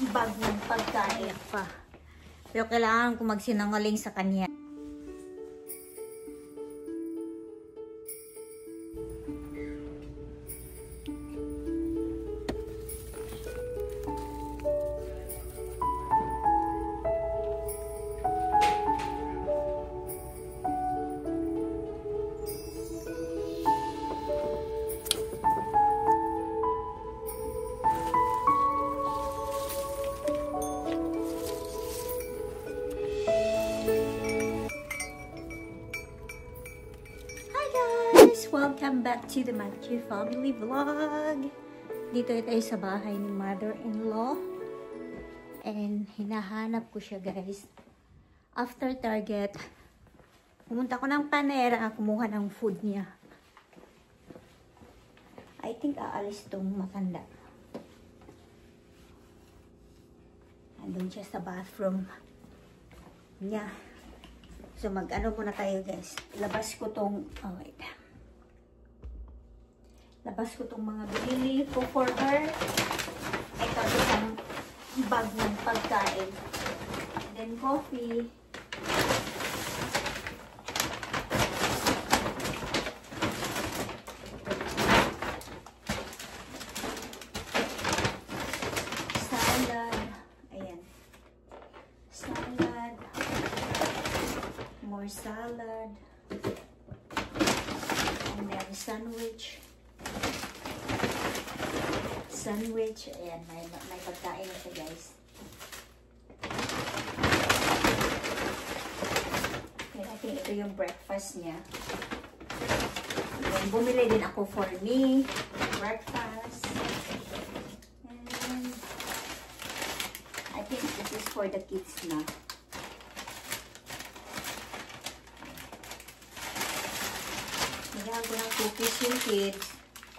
bag ng pagkain pa. Pero kailangan ko magsinungaling sa kanya. Welcome back to the Matthew Family Vlog. Dito tayo sa bahay ni mother-in-law. And hinahanap ko siya, guys. After Target, pumunta ko ng Panera, kumuha ng food niya. I think aalis tong matanda. Andun siya sa bathroom niya. So mag-ano muna tayo, guys. Labas ko tong... Oh, wait. Labas ko itong mga binili ko for her. Ito, isang bag ng pagkain. And then coffee. Salad. Ayan. Salad. More salad. And then sandwich. Ayan, may pagkain na siya, guys. Okay, I think ito yung breakfast niya. Ayan, bumili din ako for me. Breakfast. And I think this is for the kids na. Nagagawa ko ng cookies yung kids.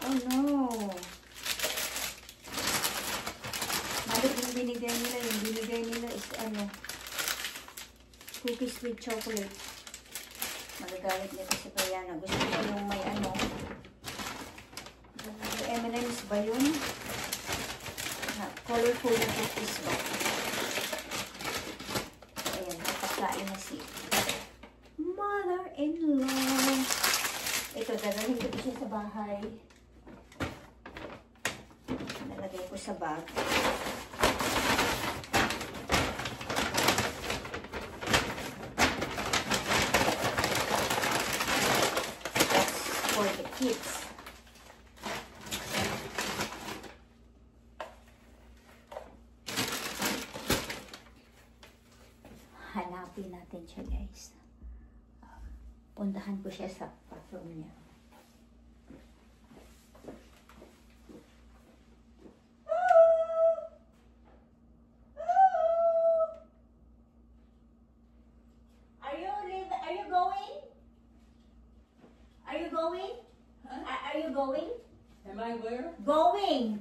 Oh no! Yung binigay nila is ano, cookies with chocolate. Magagalit nito si Brianna. Gusto ko yung may ano, M&M's ba yun? Colorful cookies ba? Ayan, napakain na si mother-in-law. Ito, dadalhin ko siya sa bahay. Nalagay ko sa bag. For the kids. Hanapin natin siya, guys. Puntahan ko siya sa bathroom niya. Going? Am I where? Going.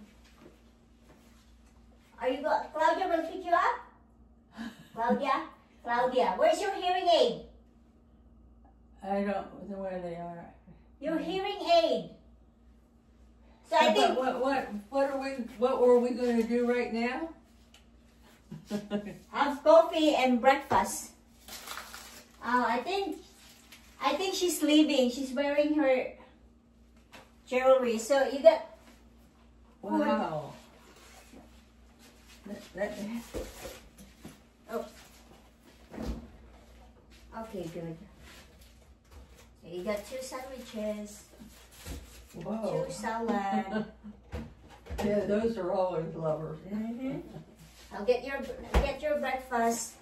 Are you Claudia will pick you up? Claudia, where's your hearing aid? I don't know where they are. Your hearing aid. So I think what were we going to do right now? have coffee and breakfast. I think she's leaving. She's wearing her jewelry. So you got... Wow. Oh. Okay, good. So you got 2 sandwiches. Whoa. 2 salad. Yeah, those are always lovers. I'll get your breakfast.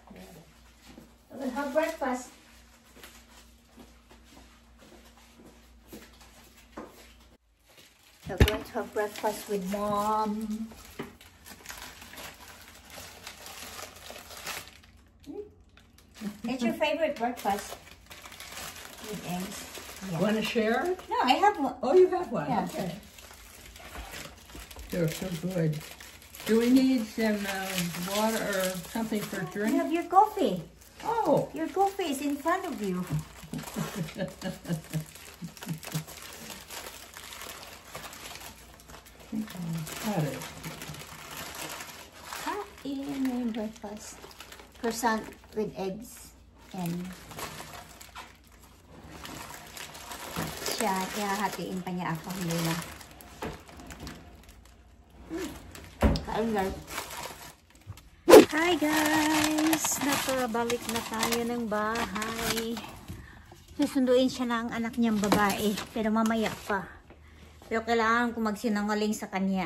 We'll have breakfast. I'm going to have breakfast with Mom. It's your favorite breakfast with eggs. Yeah. Want to share it? No, I have one. Oh, you have one? Yeah. Okay. They're so good. Do we need some water or something for drink? You have your coffee. Oh. Your coffee is in front of you. Got it. Kain. breakfast. Croissant with eggs. And siya, ihahatiin pa niya ako muna. Kain guys. Hi guys! Nakabalik na tayo ng bahay. Susunduin siya ng anak niyang babae. Pero mamaya pa. Pero kailangan ko magsinungaling sa kanya.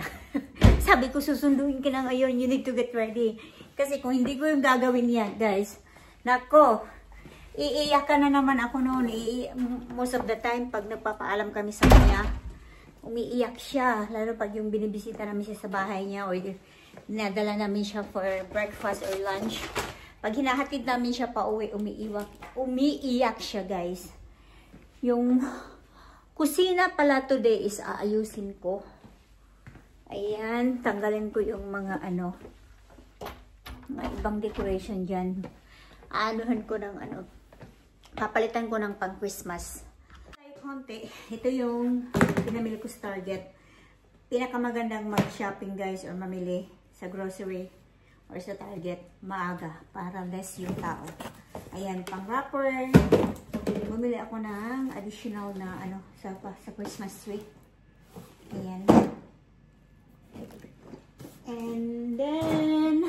Sabi ko, susunduin ka na ngayon. You need to get ready. Kasi kung hindi ko yung gagawin yan, guys. Nako, iiyak ka na naman ako noon. Most of the time, pag nagpapaalam kami sa kanya, umiiyak siya. Lalo pag yung binibisita namin siya sa bahay niya or nadala namin siya for breakfast or lunch. Pag hinahatid namin siya pa uwi, umiiyak siya, guys. Yung kusina pala today is aayusin ko. Ayan, tanggalin ko yung mga mga ibang decoration dyan. Aanuhan ko ng papalitan ko ng pang Christmas. Konti, ito yung pinamili ko sa Target. Pinakamagandang mag-shopping guys or mamili sa grocery or sa Target. Maaga, para less yung tao. Ayan, pang wrapper. Bumili ako ng additional na sa Christmas tree. Ayan. And then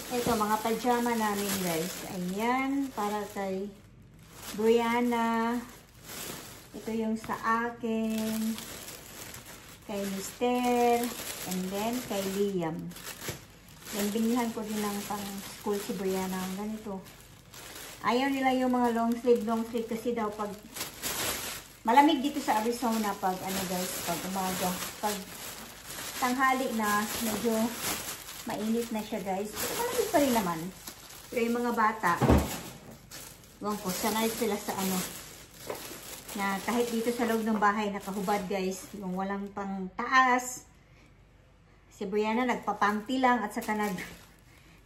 ito mga pajama namin guys. Ayan, para kay Brianna. Ito yung sa akin, kay Mister, and then kay Liam. Then binilhan ko din ng pang school si Brianna. Ganito. Ayaw nila yung mga long sleeve kasi daw pag malamig dito sa Arizona pag guys, pag umaga, pag tanghali na medyo mainit na siya guys. Pero malamig pa rin naman. Pero yung mga bata, sanay sila sa na kahit dito sa loob ng bahay nakahubad guys, yung walang pang taas. Si Brianna nagpapanty lang at saka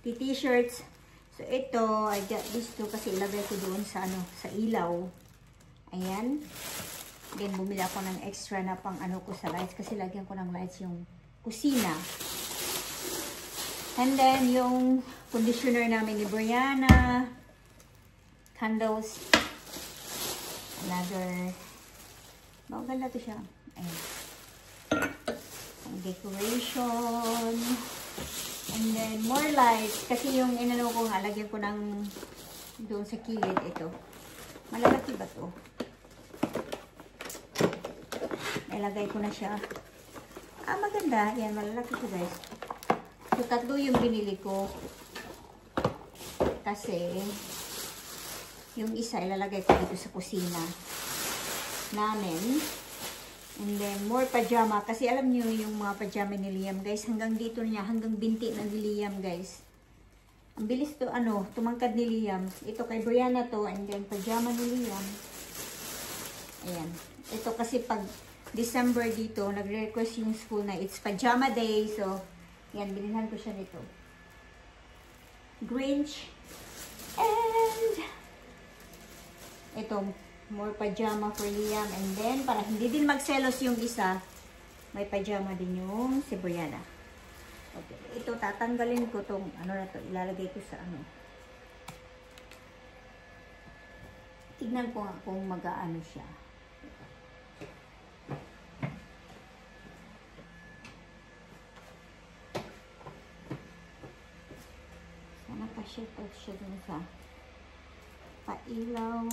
t-shirts. So ito, I got this two kasi ilagay ko doon sa sa ilaw. Ayan. Then bumili ako ng extra na pang ko sa lights kasi lagyan ko ng lights yung kusina. And then yung conditioner namin ni Brianna, candles, another, maganda to siya. Ayan. Ang decoration. And then, more lights. Kasi yung ko nga, lagyan ko ng doon sa kilid ito. Malalaki ba to? Ilagay ko na siya. Maganda. Yan, malalaki to guys. So, tatlo yung binili ko. Kasi, yung isa ilalagay ko dito sa kusina namin. And then, more pajama. Kasi alam niyo yung mga pajama ni Liam, guys. Hanggang dito niya. Hanggang binti na ni Liam, guys. Ang bilis to, tumangkad ni Liam. Ito kay Brianna to. And then, pajama ni Liam. Ayan. Ito kasi pag December dito, nagre-request yung school na it's pajama day. So, yan. Binilhan ko siya nito. Grinch. And ito, more pajama for Liam. And then, para hindi din magselos yung isa, may pajama din yung si Brianna. Okay. Ito, tatanggalin ko tong, na to, ilalagay ko sa Tignan ko nga kung mag-aano siya. Sana pa-shirt out siya dun sa pailaw.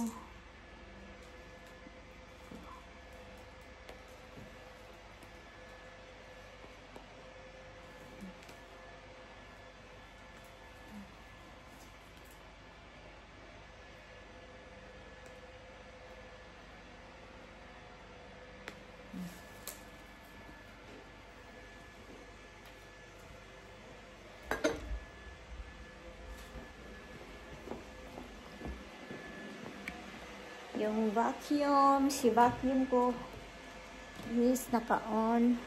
Yung vacuum, si vacuum ko is naka-on.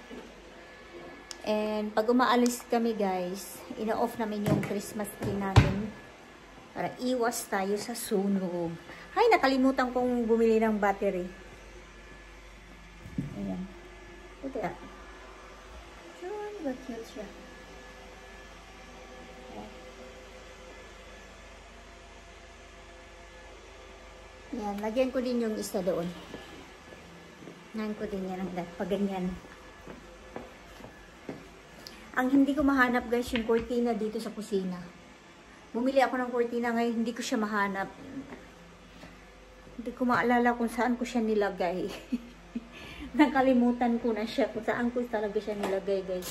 And pag umaalis kami guys, ina-off namin yung Christmas tree namin para iwas tayo sa sunog. Ay, nakalimutan kong bumili ng battery. Ayan. Ito ya. So, cute siya. Ayan, lagyan ko din yung isa doon. Ngayon ko din yan ang pag ganyan. Ang hindi ko mahanap guys, yung cortina dito sa kusina. Bumili ako ng cortina ngayon, hindi ko siya mahanap. Hindi ko maalala kung saan ko siya nilagay. Nakalimutan ko na siya kung saan ko talaga siya nilagay guys.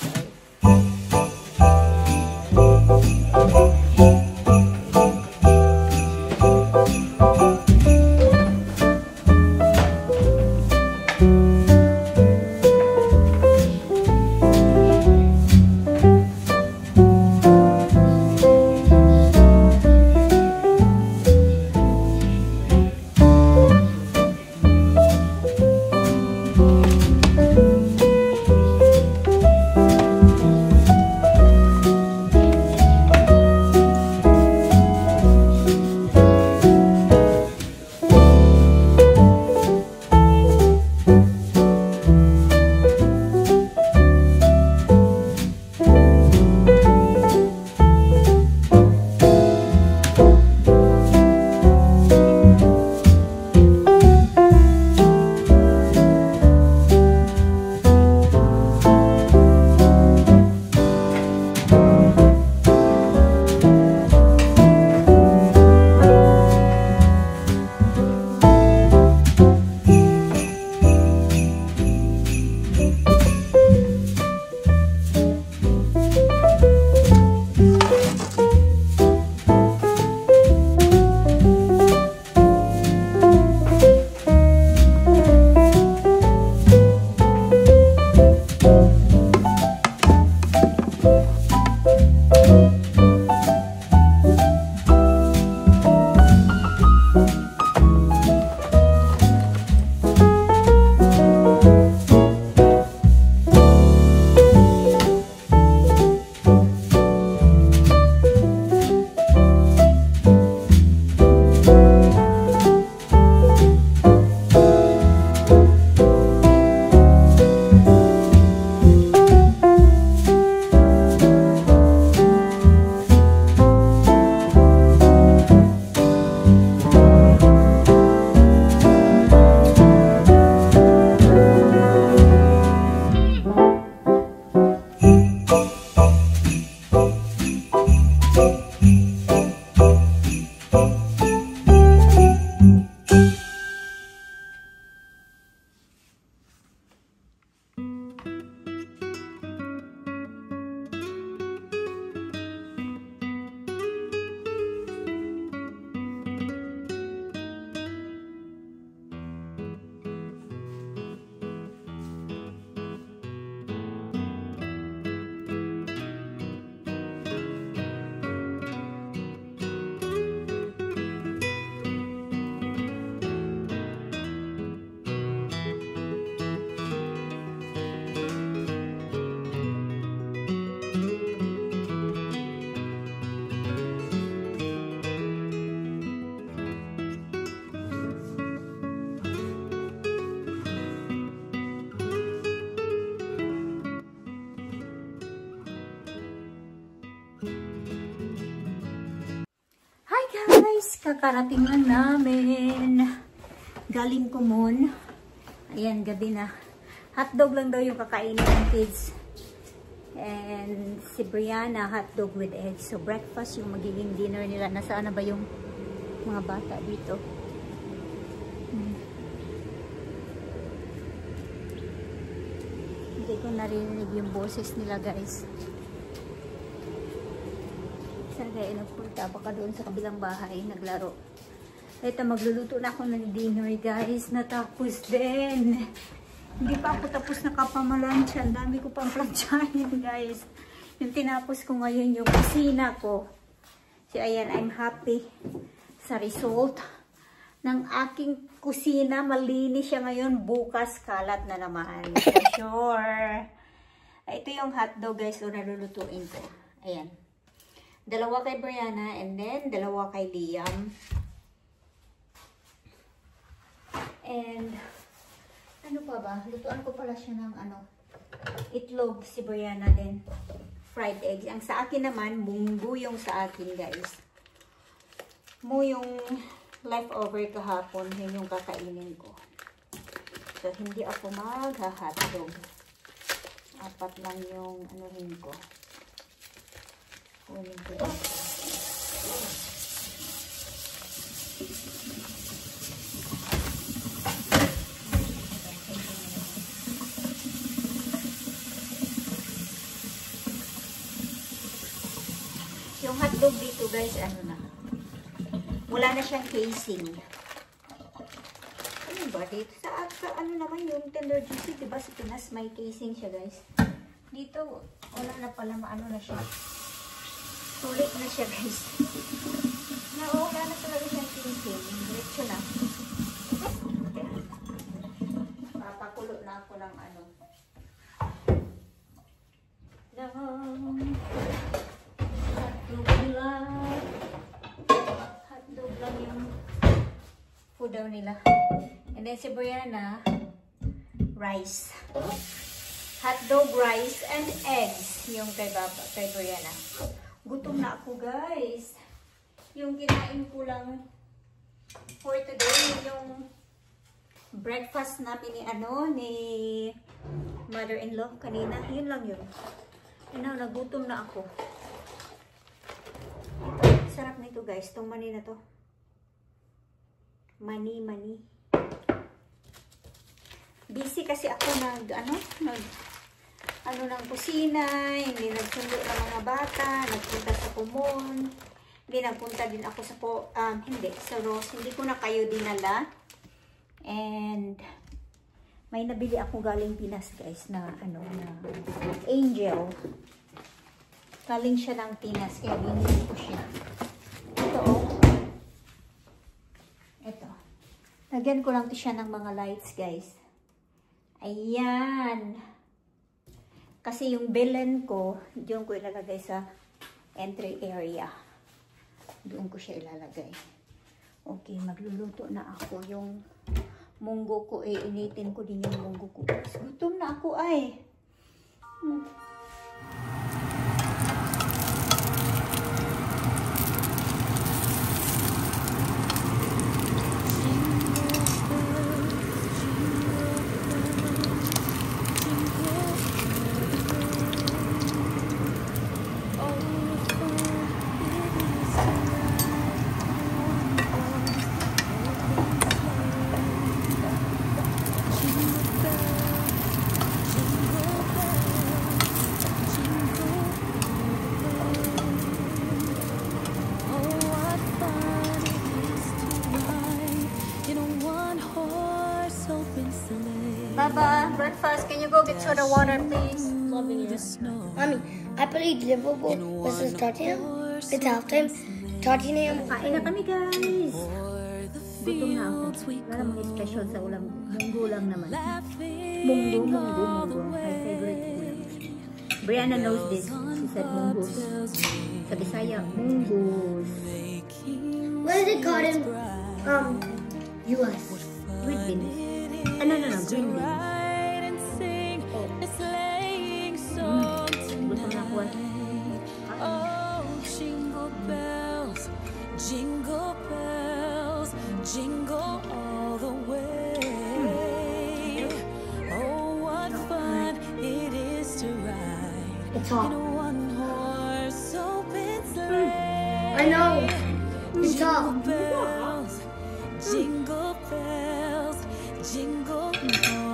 Guys, kakarating lang namin. Galing Kumon. Ayan, gabi na. Hotdog lang daw yung kakainin ng kids. And si Brianna, hotdog with eggs. So breakfast yung magiging dinner nila. Nasaan na ba yung mga bata dito? Hindi ko narinig yung boses nila guys. Kaya nagpunta baka doon sa kabilang bahay naglaro. Ito magluluto na ako ng dinner guys. Natapos din. Hindi pa ako tapos nakapamalansya. Ang dami ko pang plansyahin guys. Yung tinapos ko ngayon yung kusina ko. So ayan, I'm happy sa result ng aking kusina. Malinis siya ngayon. Bukas kalat na naman. For sure. Ito yung hotdog guys. So nalulutuin ko. Ayan. Dalawa kay Brianna and then dalawa kay Liam. And ano pa ba? Lutuan ko pala siya ng itlog si Brianna din. Fried eggs. Ang sa akin naman, munggo yung sa akin guys. Mo yung leftover kahapon, yun yung kakainin ko. So, hindi ako mag-hotdog. 4 lang yung anuhin ko. Kunin ko dito. Yung hotdog dito guys, ano na. Wala na siyang casing. Ano ba dito? Sa ano naman yung tender juicy, diba sa Pinas may casing siya guys. Dito, wala na pala, ano na siya. Sulit na siya guys. Wala na talaga siyang casing. Diretso na. Papakulo na ako ng ano. Hotdog lang yung food daw nila. And then si Brianna, rice. Hotdog, rice, and eggs. Yung kay Brianna. Gutom na ako guys. Yung kinain ko lang for today, yung breakfast namin ni mother-in-law kanina. Yun lang yun. Nagutom na ako. Sarap nito guys, tong mani na to. Mani. Busy kasi ako ng kusina, hindi nagsundo ng mga bata, nagpunta sa Kumon, hindi nagpunta din ako sa sa Ross, hindi ko na kayo dinala. And may nabili ako galing Pinas guys na na angel. Galing siya ng Pinas, kaya binili ko siya. Ito. Lagyan ko lang siya ng mga lights, guys. Ayan. Kasi yung belen ko, doon ko ilalagay sa entry area. Doon ko siya ilalagay. Okay, magluluto na ako. Yung munggo ko, initin ko din yung munggo ko. Gutom na ako ay. Baba, breakfast. Can you go get soda water, please? Mommy, I believe Liverpool versus Tottenham. It's halftime. Tottenham. Kain na kami, guys. Gutom na ako. Wala namang special sa ulam. Munggo lang naman. Munggo. My favorite ulam. Brianna knows this. She said munggos. Sa Bisaya, munggos. What is it called in US? With beans. No, green beans. Gusto na ako. Jingle bells, jingle all the way. Oh, what fun it is to ride It's hot. in a one-horse open sleigh. I know. It's hot. Bells, jingle bells, jingle all